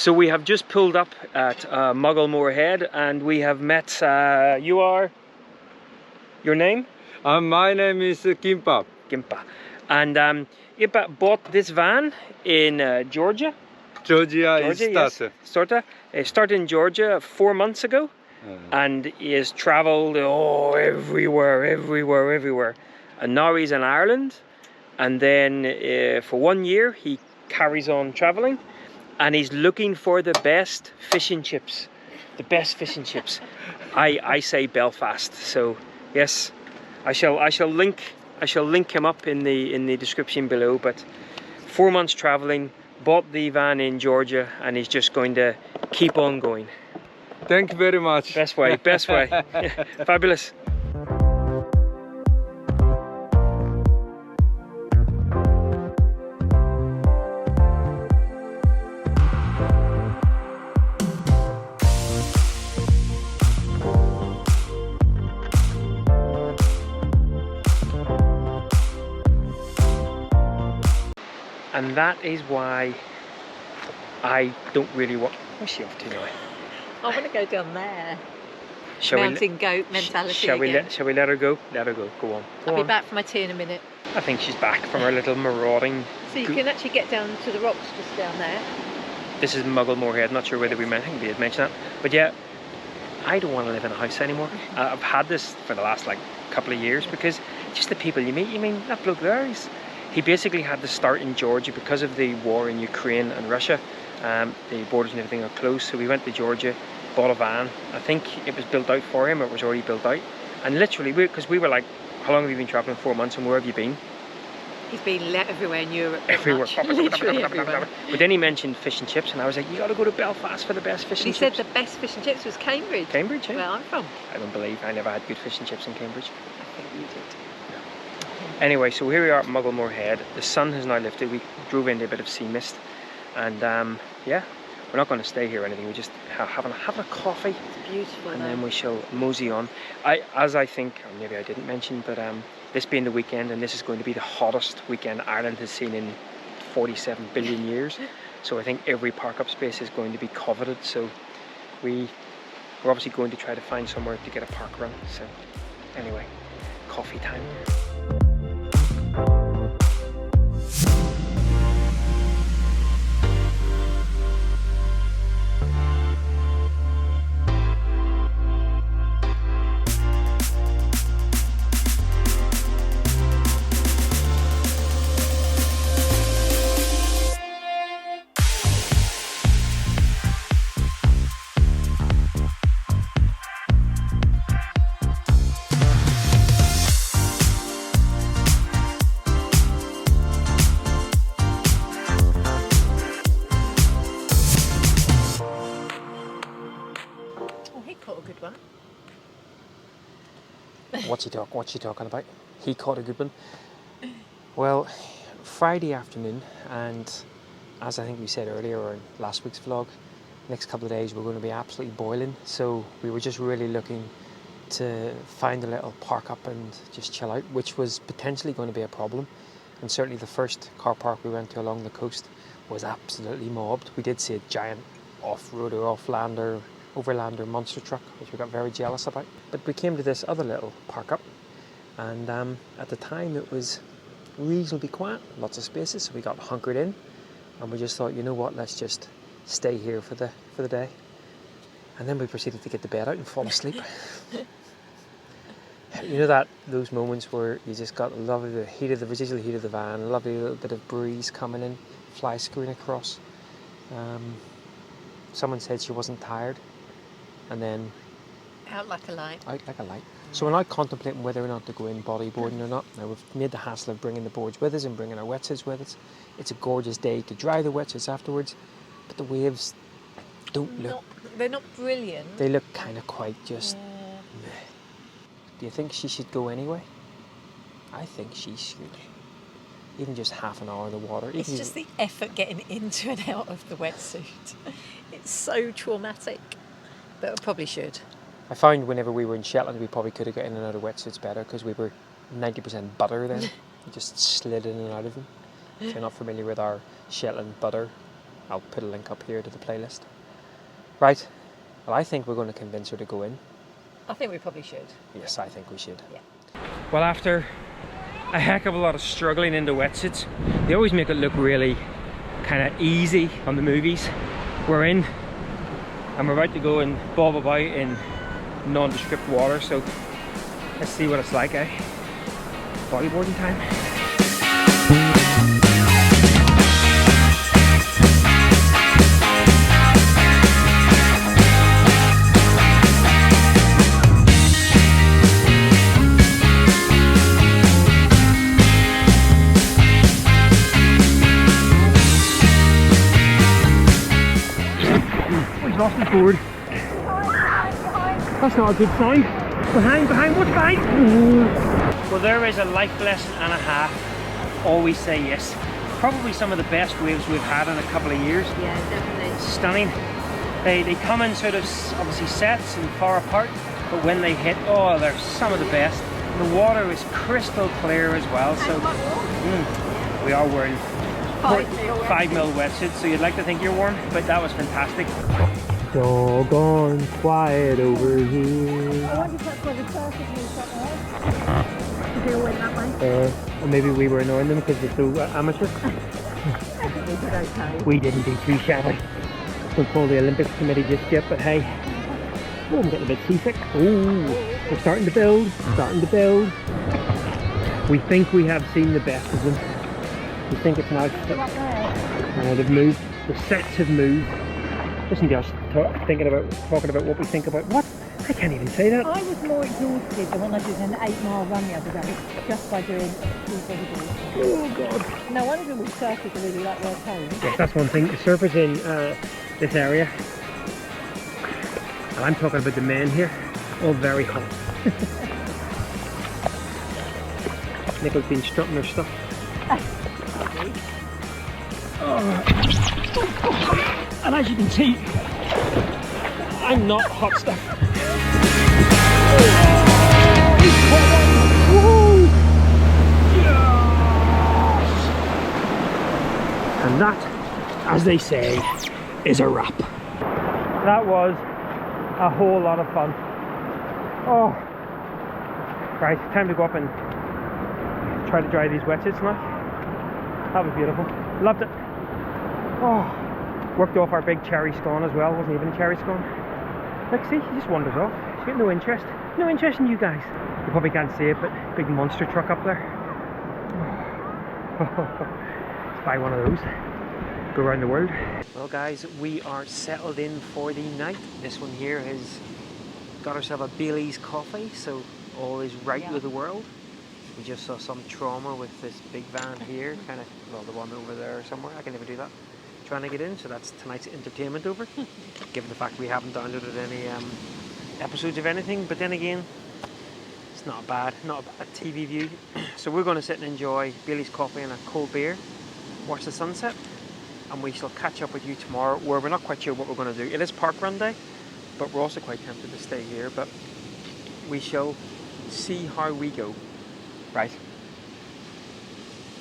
So we have just pulled up at Mugglemoor Head, and we have met, you are, your name? My name is Gimpa. Gimpa. And Gimpa bought this van in Georgia. Georgia is yes. Started in Georgia 4 months ago, and he has travelled everywhere. And now he's in Ireland, and then for 1 year he carries on travelling, and he's looking for the best fish and chips. The best fish and chips. I say Belfast. So yes, I shall link him up in the description below. But 4 months travelling, bought the van in Georgia, and he's just going to keep on going. Thank you very much. Best way. Fabulous. And that is why I don't really want... Where's she off to now? I want to go down there. Mountain goat mentality shall we let her go? Let her go. Go on. I'll be back for my tea in a minute. I think she's back from her little marauding... So you can actually get down to the rocks just down there. This is Mugglemoor Head. Not sure whether I think we had mentioned that. But yeah, I don't want to live in a house anymore. I've had this for the last couple of years, because just the people you meet. You mean, that bloke there, he basically had to start in Georgia because of the war in Ukraine and Russia. The borders and everything are closed, so we went to Georgia, bought a van. I think it was built out for him, or it was already built out. And literally, because we were like, how long have you been travelling? 4 months, and where have you been? He's been everywhere in Europe. Everywhere. Literally everywhere. But then he mentioned fish and chips, and I was like, you got to go to Belfast for the best fish and chips. He said the best fish and chips was Cambridge. Cambridge, yeah. Where I'm from. I don't believe I never had good fish and chips in Cambridge. I think you did. Anyway, so here we are at Mugglemoor Head. The sun has now lifted. We drove into a bit of sea mist, and yeah, we're not going to stay here or anything. We're just having a coffee. It's beautiful. And then we shall mosey on. As I think, or maybe I didn't mention, but this being the weekend, and this is going to be the hottest weekend Ireland has seen in 47 billion years. So I think every park-up space is going to be coveted. So we're obviously going to try to find somewhere to get a park run. So anyway, coffee time. What's he talking about? He caught a good one. Well, Friday afternoon, and as I think we said earlier, or in last week's vlog, next couple of days we're going to be absolutely boiling. So we were just really looking to find a little park up and just chill out, which was potentially going to be a problem. And certainly the first car park we went to along the coast was absolutely mobbed. We did see a giant off-roader, overlander monster truck, which we got very jealous about. But we came to this other little park up, and at the time it was reasonably quiet, lots of spaces, so we got hunkered in, and we just thought, you know what, let's just stay here for the day. And then we proceeded to get the bed out and fall asleep. You know those moments where you just got the residual heat of the van, a lovely little bit of breeze coming in, fly screen across. Someone said she wasn't tired, and then out like a light. So we're now contemplating whether or not to go in bodyboarding or not. Now we've made the hassle of bringing the boards with us and bringing our wetsuits with us. It's a gorgeous day to dry the wetsuits afterwards, but the waves don't look... They're not brilliant. They look kind of quite just... Meh. Do you think she should go anyway? I think she should. Even just half an hour in the water. It's just the effort getting into and out of the wetsuit. It's so traumatic. But I probably should. I found whenever we were in Shetland, we probably could have got in and out of wetsuits better, because we were 90% butter then. We just slid in and out of them. If you're not familiar with our Shetland butter I'll put a link up here to the playlist. Right, well I think we're going to convince her to go in. I think we probably should. Yes, I think we should. Yeah. Well, after a heck of a lot of struggling in the wetsuits, they always make it look really kind of easy on the movies. We're in and we're about to go and bob about in nondescript water, so let's see what it's like, eh? Bodyboarding time. Lost his board. That's not a good sign. Behind, what's behind? Well, there is a life lesson and a half. Always say yes. Probably some of the best waves we've had in a couple of years. Yeah, definitely. Stunning. They come in sort of obviously sets and far apart, but when they hit, oh, they're some of the best. The water is crystal clear as well, so we are wearing 5 mil wetsuits, so you'd like to think you're warm, but that was fantastic. Doggone quiet over here. I wonder if that's where the circus moved up there. To deal with that way. Or maybe we were annoying them because they're so amateur. I think we did okay. We didn't do too shabby. Don't call the Olympics committee just yet, but hey. Oh, I'm getting a bit seasick. Oh, we're starting to build, We think we have seen the best of them. We think it's nice. They've moved. The sets have moved. Listen to us talking about what we think about what? I can't even say that. I was more exhausted than when I did an 8-mile run the other day, just by doing 2 bodyboards. Oh God. No, one of them was surfers are really like their home. Yes, that's one thing. The surfers in this area, and I'm talking about the men here, all very hot. Nicola's been strutting her stuff. And as you can see, I'm not hot stuff. And that, as they say, is a wrap. That was a whole lot of fun. Oh, right, time to go up and try to dry these wetsuits now. That was beautiful. Loved it. Oh. Worked off our big cherry scone as well. Wasn't even a cherry scone. Look, see, she just wanders off. She's got no interest. No interest in you guys. You probably can't see it, but big monster truck up there. Let's buy one of those. Go around the world. Well guys, we are settled in for the night. This one here has got herself a Bailey's coffee, so all is right with the world. We just saw some trauma with this big van here, kind of, well, the one over there somewhere. I can never do that. Trying to get in, so that's tonight's entertainment over. Given the fact we haven't downloaded any episodes of anything, but then again, it's not a bad TV view. So we're going to sit and enjoy Bailey's coffee and a cold beer, watch the sunset, and we shall catch up with you tomorrow, where we're not quite sure what we're going to do. It is park run day, but we're also quite tempted to stay here, but we shall see how we go. Right.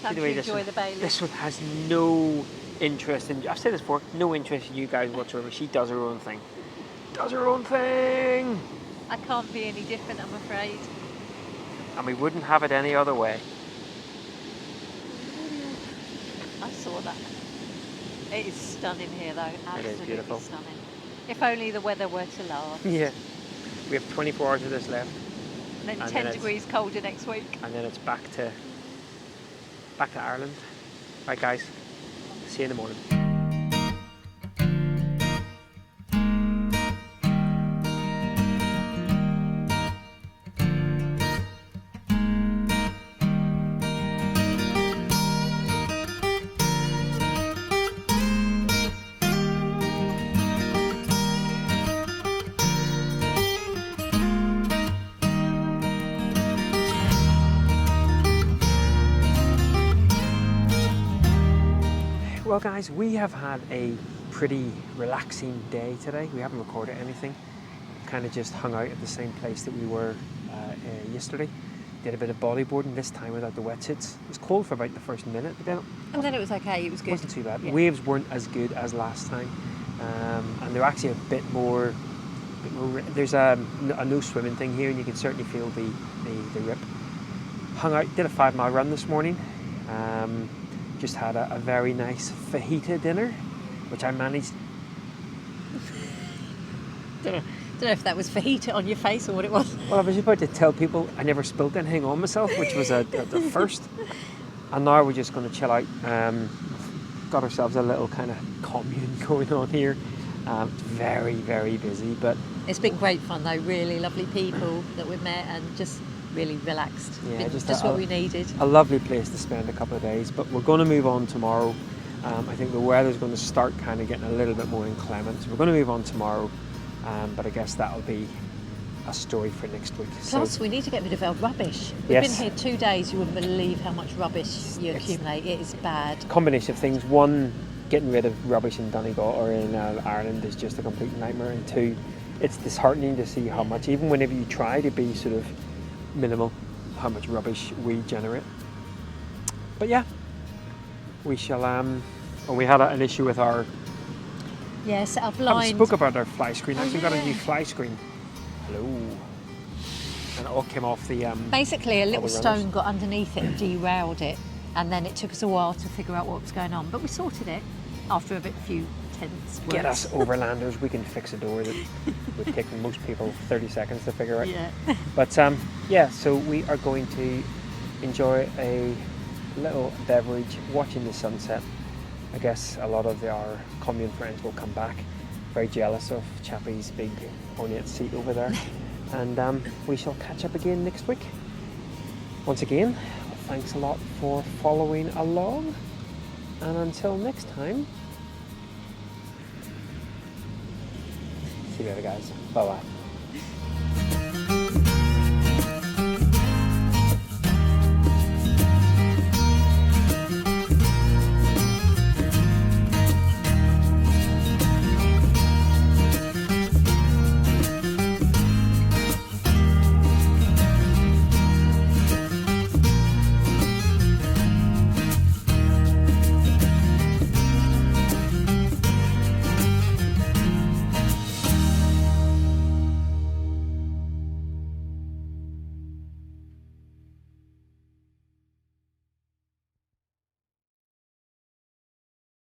Time to enjoy the Bailey. This one has no interest in, I've said this before, no interest in you guys whatsoever. She does her own thing. Does her own thing! I can't be any different, I'm afraid. And we wouldn't have it any other way. I saw that. It is stunning here though, absolutely beautiful. stunning. If only the weather were to last. Yeah. We have 24 hours of this left. And then And 10 then degrees colder next week. And then it's back to Ireland. Right guys, see you in the morning. Well guys, we have had a pretty relaxing day today. We haven't recorded anything. Kind of just hung out at the same place that we were yesterday. did a bit of bodyboarding, this time without the wetsuits. It was cold for about the first minute, but then And then it was okay. It was it good. wasn't too bad. Yeah. Waves weren't as good as last time, and they're actually a bit more. There's a no swimming thing here, and you can certainly feel the rip. Hung out, did a 5-mile run this morning. Just had a very nice fajita dinner, which I managed. Don't know if that was fajita on your face or what it was. Well, I was about to tell people I never spilt anything on myself, which was a first. And now we're just going to chill out. Got ourselves a little kind of commune going on here. Very, very busy, but It's been great fun though. Really lovely people that we've met and just really relaxed. Yeah, Been just what we needed. a lovely place to spend a couple of days. But we're going to move on tomorrow. I think the weather's going to start kind of getting a little bit more inclement. So we're going to move on tomorrow. But I guess that'll be a story for next week. Plus, we need to get rid of our rubbish. We've Yes. been here 2 days. You wouldn't believe how much rubbish you It's- accumulate. It is bad. Combination of things. One, getting rid of rubbish in Donegal or in Ireland is just a complete nightmare. And two, it's disheartening to see how much, even whenever you try to be sort of minimal, how much rubbish we generate. But yeah, we shall. We had an issue with our. Yeah, set up I lines. spoke about our fly screen. Oh, Actually, got a yeah. new fly screen. Hello. And it all came off the. Basically, a little all the runners. stone got underneath it and derailed it, and then it took us a while to figure out what was going on. But we sorted it after few tense words. Get us overlanders. We can fix a door that would take most people 30 seconds to figure out. Yeah. But yeah, so we are going to enjoy a little beverage, watching the sunset. I guess a lot of our commune friends will come back. Very jealous of Chappie's big ornate seat over there. And we shall catch up again next week. Once again, thanks a lot for following along. And until next time, see you later, guys. Bye-bye.